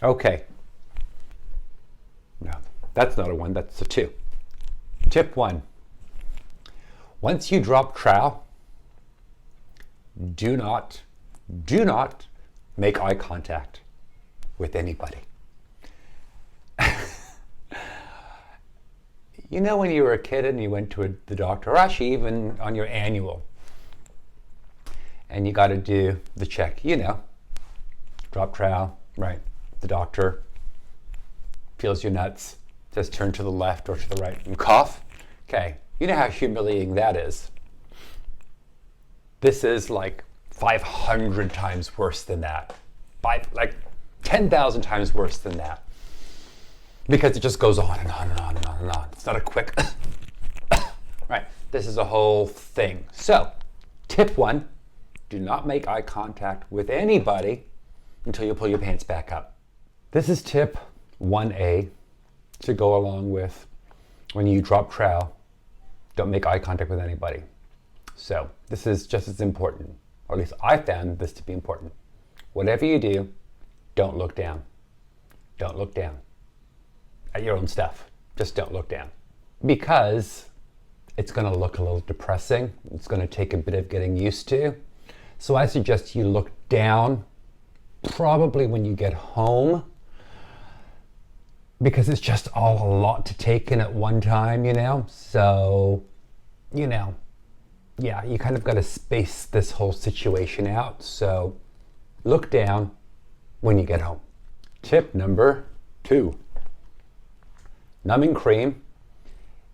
Okay. No, that's not a 1, that's a 2. Tip 1. Once you drop trowel, do not make eye contact with anybody. You know when you were a kid and you went to the doctor, or actually even on your annual, and you got to do the check, drop trowel, right? The doctor feels your nuts, says turn to the left or to the right and cough. Okay, you know how humiliating that is. This is like 500 times worse than that. Like 10,000 times worse than that. Because it just goes on and on and on and on and on. It's not a quick, right? This is a whole thing. So, tip 1, do not make eye contact with anybody until you pull your pants back up. This is tip 1A to go along with when you drop trowel, don't make eye contact with anybody. So, this is just as important, or at least I found this to be important. Whatever you do, don't look down. Don't look down at your own stuff. Just don't look down. Because it's going to look a little depressing. It's going to take a bit of getting used to. So I suggest you look down probably when you get home, because it's just all a lot to take in at one time, So, yeah, you kind of got to space this whole situation out. So look down when you get home. Tip number 2. Numbing cream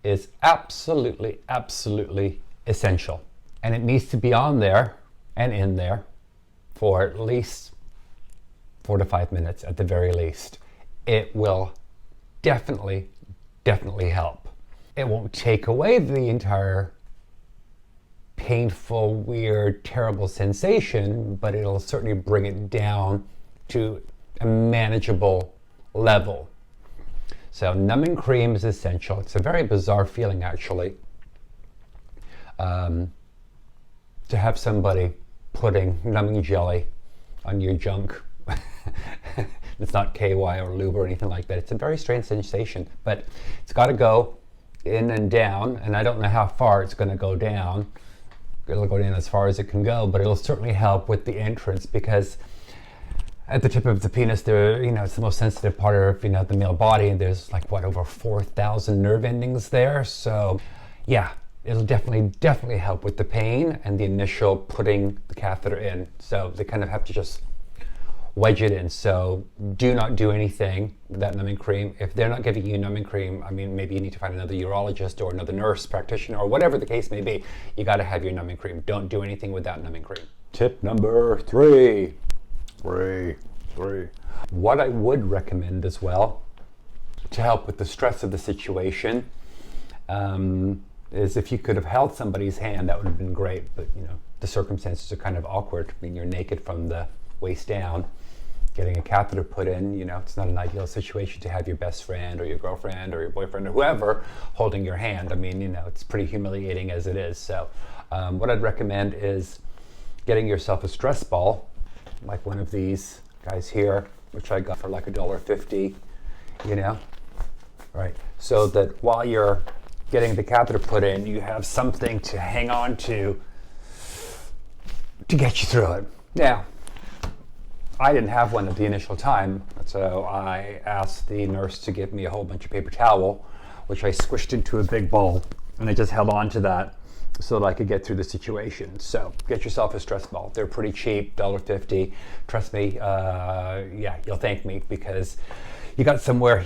is absolutely, absolutely essential. And it needs to be on there and in there for at least 4 to 5 minutes at the very least. It will definitely help. It won't take away the entire painful, weird, terrible sensation, but it'll certainly bring it down to a manageable level. So numbing cream is essential. It's a very bizarre feeling, actually, to have somebody putting numbing jelly on your junk. It's not KY or lube or anything like that. It's a very strange sensation, but it's got to go in and down, and I don't know how far it's going to go down. It'll go down as far as it can go, but it'll certainly help with the entrance, because at the tip of the penis, there, it's the most sensitive part of, the male body, and there's over 4,000 nerve endings there. So, yeah, it'll definitely help with the pain and the initial putting the catheter in. So they kind of have to just wedge it in. So do not do anything with that numbing cream. If they're not giving you numbing cream, maybe you need to find another urologist or another nurse practitioner or whatever the case may be. You got to have your numbing cream. Don't do anything without numbing cream. Tip number 3. What I would recommend as well, to help with the stress of the situation, is if you could have held somebody's hand, that would have been great. But the circumstances are kind of awkward. You're naked from the waist down, getting a catheter put in. It's not an ideal situation to have your best friend or your girlfriend or your boyfriend or whoever holding your hand. It's pretty humiliating as it is. So what I'd recommend is getting yourself a stress ball, like one of these guys here, which I got for like $1.50, right? So that while you're getting the catheter put in, you have something to hang on to get you through it. Now, I didn't have one at the initial time, so I asked the nurse to give me a whole bunch of paper towel, which I squished into a big ball, and I just held on to that so that I could get through the situation. So get yourself a stress ball. They're pretty cheap, $1.50. Trust me, you'll thank me, because you got somewhere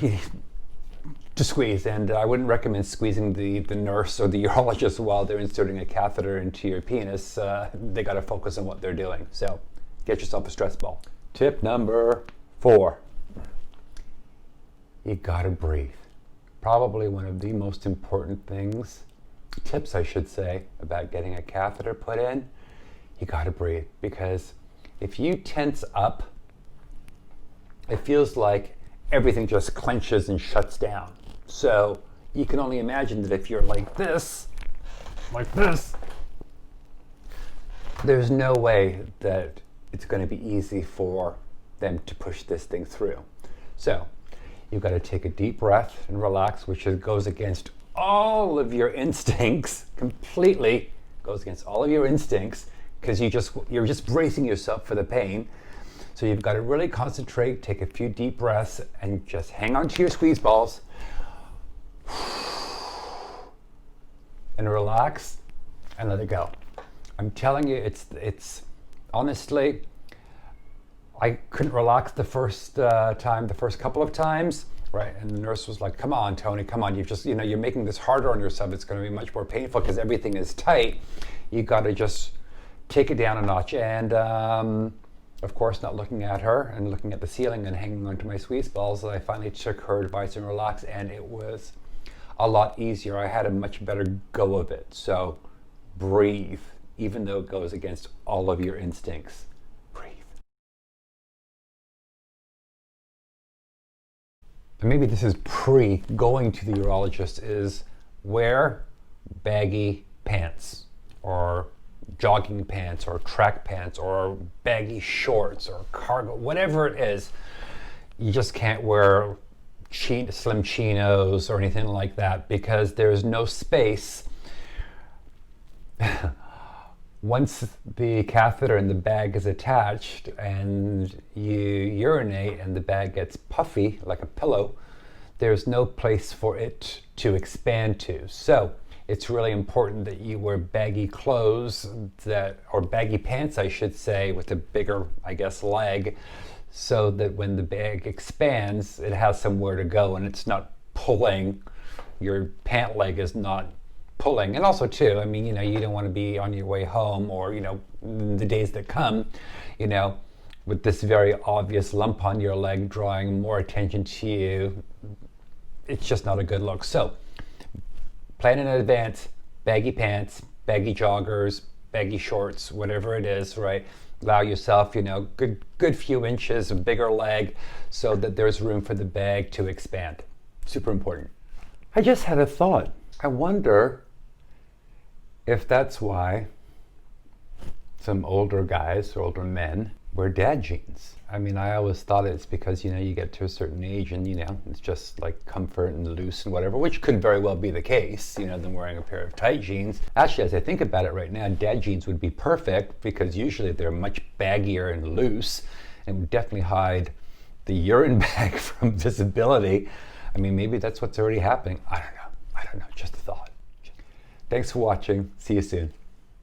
to squeeze. And I wouldn't recommend squeezing the nurse or the urologist while they're inserting a catheter into your penis. They got to focus on what they're doing. So get yourself a stress ball. Tip number 4. You got to breathe. Probably one of the most important tips I should say, about getting a catheter put in. You got to breathe, because if you tense up, it feels like everything just clenches and shuts down. So you can only imagine that if you're like this, there's no way that it's going to be easy for them to push this thing through. So you've got to take a deep breath and relax, which goes against all of your instincts, completely goes against all of your instincts, because you're just bracing yourself for the pain. So you've got to really concentrate, take a few deep breaths, and just hang on to your squeeze balls and relax and let it go. I'm telling you, it's honestly, I couldn't relax the first couple of times, right? And the nurse was like, "Come on, Tony, come on. You're making this harder on yourself. It's going to be much more painful because everything is tight. You got to just take it down a notch." And of course, not looking at her and looking at the ceiling and hanging onto my squeeze balls, I finally took her advice and relaxed, and it was a lot easier. I had a much better go of it. So breathe, even though it goes against all of your instincts. Breathe. And maybe this is going to the urologist, is wear baggy pants or jogging pants or track pants or baggy shorts or cargo, whatever it is. You just can't wear slim chinos or anything like that, because there's no space. Once the catheter in the bag is attached and you urinate and the bag gets puffy like a pillow, there's no place for it to expand to. So it's really important that you wear baggy clothes or baggy pants, I should say, with a bigger, leg, so that when the bag expands, it has somewhere to go and it's not pulling. Your pant leg is not pulling. And also too, you don't want to be on your way home or, the days that come, with this very obvious lump on your leg drawing more attention to you. It's just not a good look. So plan in advance, baggy pants, baggy joggers, baggy shorts, whatever it is, right? Allow yourself, good few inches, a bigger leg, so that there's room for the bag to expand. Super important. I just had a thought. I wonder if that's why some older guys or older men wear dad jeans. I always thought it's because, you get to a certain age and, it's just like comfort and loose and whatever, which could very well be the case, than wearing a pair of tight jeans. Actually, as I think about it right now, dad jeans would be perfect because usually they're much baggier and loose and would definitely hide the urine bag from visibility. Maybe that's what's already happening. I don't know. Just a thought. Thanks for watching. See you soon.